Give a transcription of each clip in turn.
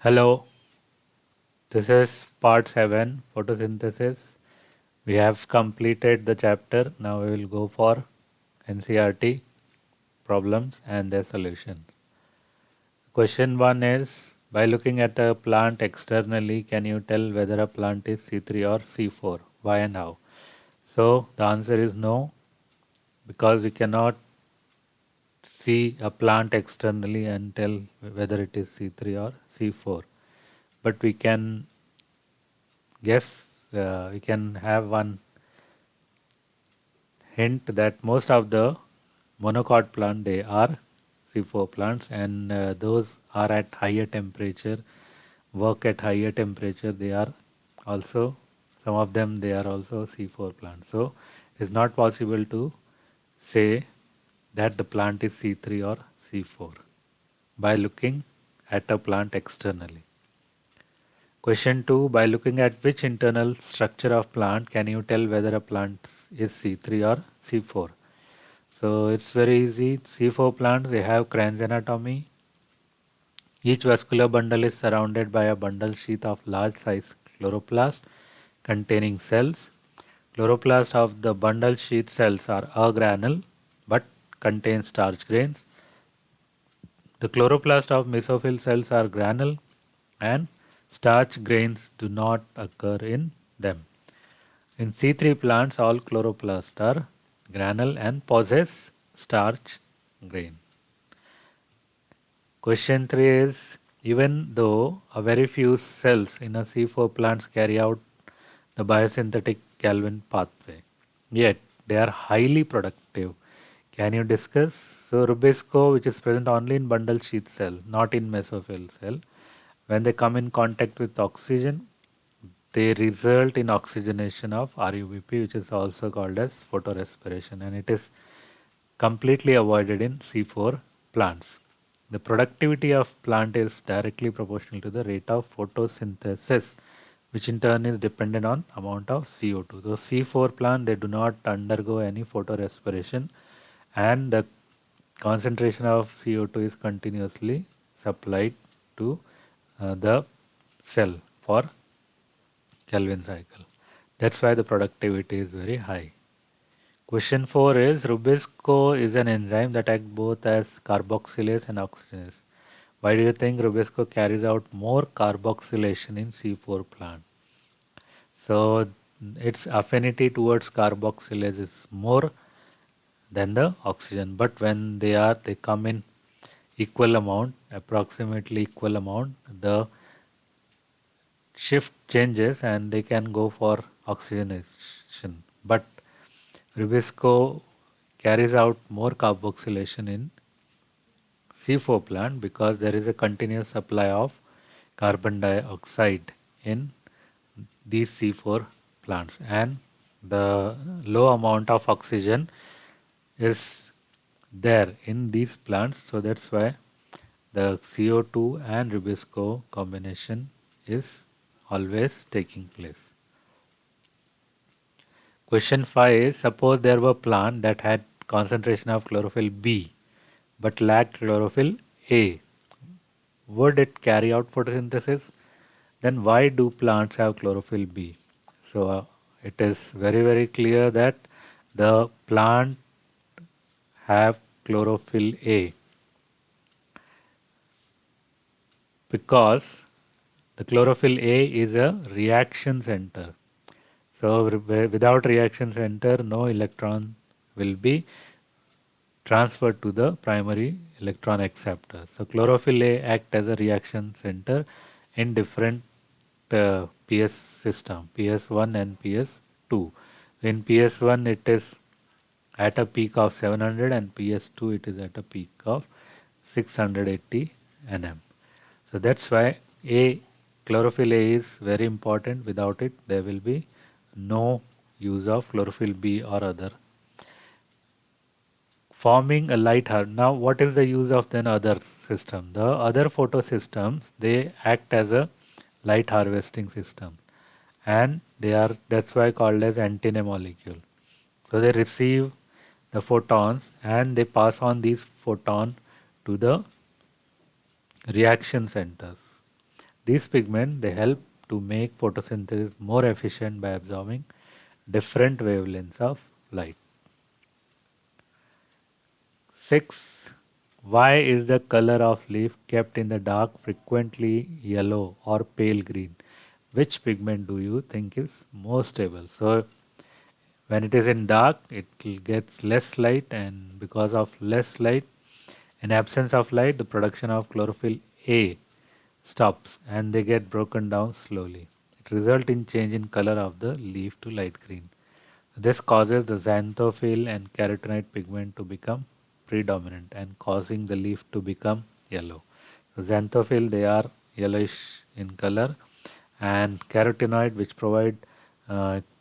Hello, this is part 7 photosynthesis. We have completed the chapter. Now we will go for NCRT problems and their solutions. Question 1 is, by looking at a plant externally, can you tell whether a plant is C3 or C4? Why and how? So the answer is no, because we cannot see a plant externally and tell whether it is C3 or C4. But we can guess, we can have one hint that most of the monocot plant they are C4 plants, and those are at higher temperature, work at higher temperature. They are also, some of them they are also C4 plants. So it's not possible to say that the plant is C3 or C4 by looking at a plant externally. Question 2, by looking at which internal structure of plant can you tell whether a plant is C3 or C4? So it's very easy. C4 plants, they have Kranz anatomy. Each vascular bundle is surrounded by a bundle sheath of large size chloroplast containing cells. Chloroplast of the bundle sheath cells are agranule but contain starch grains. The chloroplast of mesophyll cells are granule and starch grains do not occur in them. In C3 plants, all chloroplasts are granule and possess starch grain. Question 3 is, even though a very few cells in a C4 plants carry out the biosynthetic Calvin pathway, yet they are highly productive. Can you discuss? So rubisco, which is present only in bundle sheath cell, not in mesophyll cell, when they come in contact with oxygen, they result in oxygenation of RUBP, which is also called as photorespiration, and it is completely avoided in C4 plants. The productivity of plant is directly proportional to the rate of photosynthesis, which in turn is dependent on amount of CO2. Those C4 plant, they do not undergo any photorespiration, and the concentration of CO2 is continuously supplied to the cell for Kelvin cycle. That's why the productivity is very high. Question 4 is, rubisco is an enzyme that acts both as carboxylase and oxygenase. Why do you think rubisco carries out more carboxylation in C4 plant? So its affinity towards carboxylase is more than the oxygen, but when they come in equal amount, approximately equal amount, the shift changes and they can go for oxygenation. But rubisco carries out more carboxylation in C4 plant because there is a continuous supply of carbon dioxide in these C4 plants, and the low amount of oxygen is there in these plants, so that's why the CO2 and rubisco combination is always taking place. Question 5 is, suppose there were plant that had concentration of chlorophyll B but lacked chlorophyll A. Would it carry out photosynthesis? Then why do plants have chlorophyll B? So it is very clear that the plant have chlorophyll A because the chlorophyll A is a reaction center. So without reaction center, no electron will be transferred to the primary electron acceptor. So chlorophyll A act as a reaction center in different PS system, PS1 and PS2. In PS1 it is at a peak of 700 and PS2 it is at a peak of 680 nm. So that's why chlorophyll A is very important. Without it there will be no use of chlorophyll B or other. Forming a light harvest. Now what is the use of then other system? The other photosystems, they act as a light harvesting system, and that's why called as antenna molecule. So they receive the photons and they pass on these photons to the reaction centers. These pigments they help to make photosynthesis more efficient by absorbing different wavelengths of light. 6. Why is the color of leaf kept in the dark frequently yellow or pale green? Which pigment do you think is more stable? So, when it is in dark, it gets less light, and because of less light, in absence of light, the production of chlorophyll A stops and they get broken down slowly. It results in change in color of the leaf to light green. This causes the xanthophyll and carotenoid pigment to become predominant and causing the leaf to become yellow. So xanthophyll they are yellowish in color, and carotenoid which provide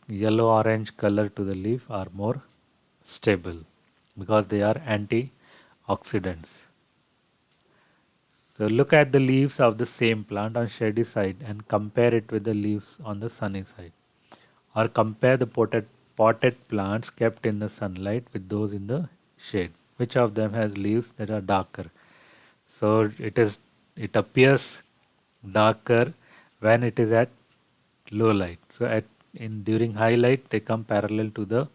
yellow orange color to the leaf are more stable because they are antioxidants. So look at the leaves of the same plant on shady side and compare it with the leaves on the sunny side. Or compare the potted plants kept in the sunlight with those in the shade. Which of them has leaves that are darker? So it appears darker when it is at low light. So at in during high light they come parallel to the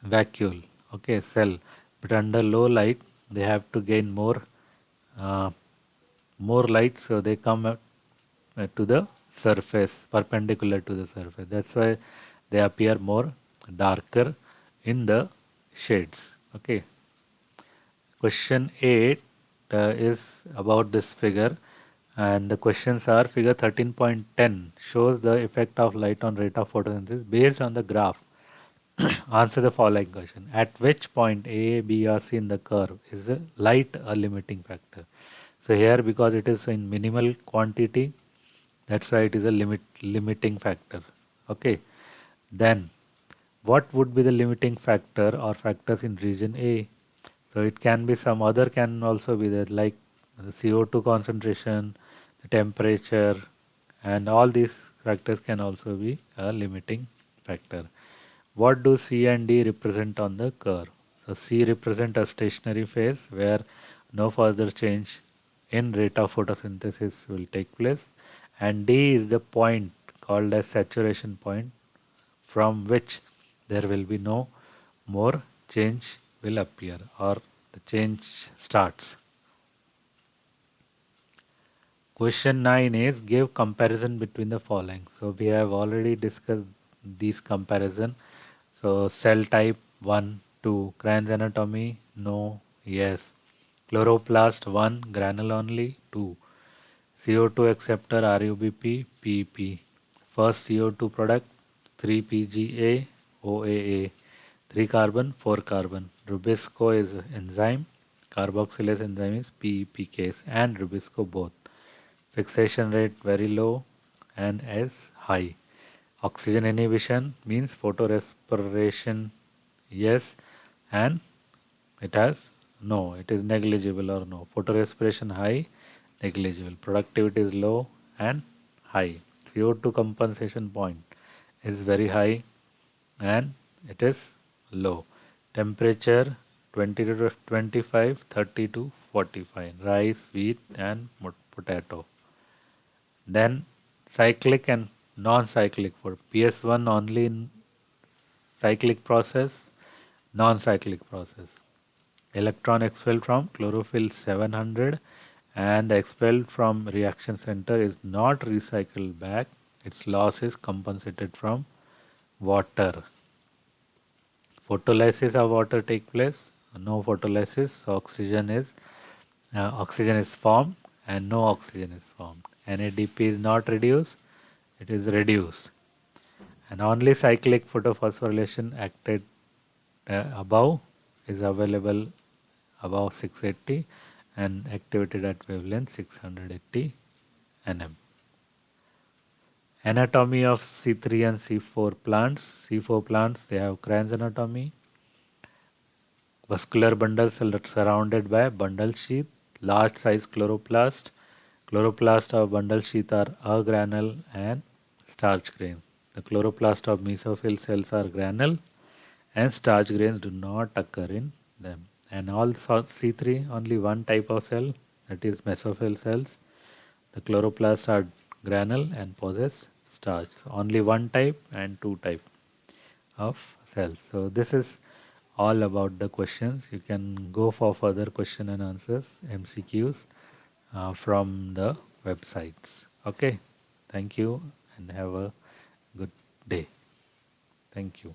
vacuole, okay, cell. But under low light they have to gain uh, more light, so they come to the surface, perpendicular to the surface. That's why they appear more darker in the shades. Okay. Question 8 is about this figure, and the questions are figure 13.10 shows the effect of light on rate of photosynthesis based on the graph. Answer the following question. At which point A, B or C in the curve is the light a limiting factor? So here because it is in minimal quantity, that's why it is a limiting factor. Okay. Then what would be the limiting factor or factors in region A? So it can be some other can also be there like the CO2 concentration, the temperature, and all these factors can also be a limiting factor. What do C and D represent on the curve? So C represent a stationary phase where no further change in rate of photosynthesis will take place, and D is the point called as saturation point from which there will be no more change will appear or the change starts. Question 9 is give comparison between the following. So we have already discussed these comparison. So cell type 1, 2, Cran's anatomy, no, yes. Chloroplast 1, granule only, 2. CO2 acceptor RUBP, PP. First CO2 product 3PGA, OAA. 3 carbon, 4 carbon. Rubisco is enzyme. Carboxylase enzyme is PEPKase and Rubisco both. Fixation rate very low and as high. Oxygen inhibition means photorespiration yes, and it has no, it is negligible or no. Photorespiration high, negligible. Productivity is low and high. CO2 compensation point is very high and it is low. Temperature 20 to 25, 30 to 45. Rice, wheat and potato. Then cyclic and non-cyclic for PS1 only in cyclic process, non-cyclic process. Electron expelled from chlorophyll 700 and expelled from reaction center is not recycled back. Its loss is compensated from water. Photolysis of water take place. No photolysis, so oxygen is formed and no oxygen is formed. NADP is not reduced, it is reduced. And only cyclic photophosphorylation acted above is available above 680 and activated at wavelength 680 nm. Anatomy of C3 and C4 plants. C4 plants they have Cran's anatomy. Vascular bundles are surrounded by bundle sheath. Large size chloroplast. Chloroplast of bundle sheath are agranule and starch grain. The chloroplast of mesophyll cells are granule and starch grains do not occur in them. And all C3 only one type of cell, that is mesophyll cells. The chloroplasts are granule and possess starch. Only one type and two type of cells. So this is all about the questions. You can go for further question and answers, MCQs, from the websites. Okay. Thank you and have a good day. Thank you.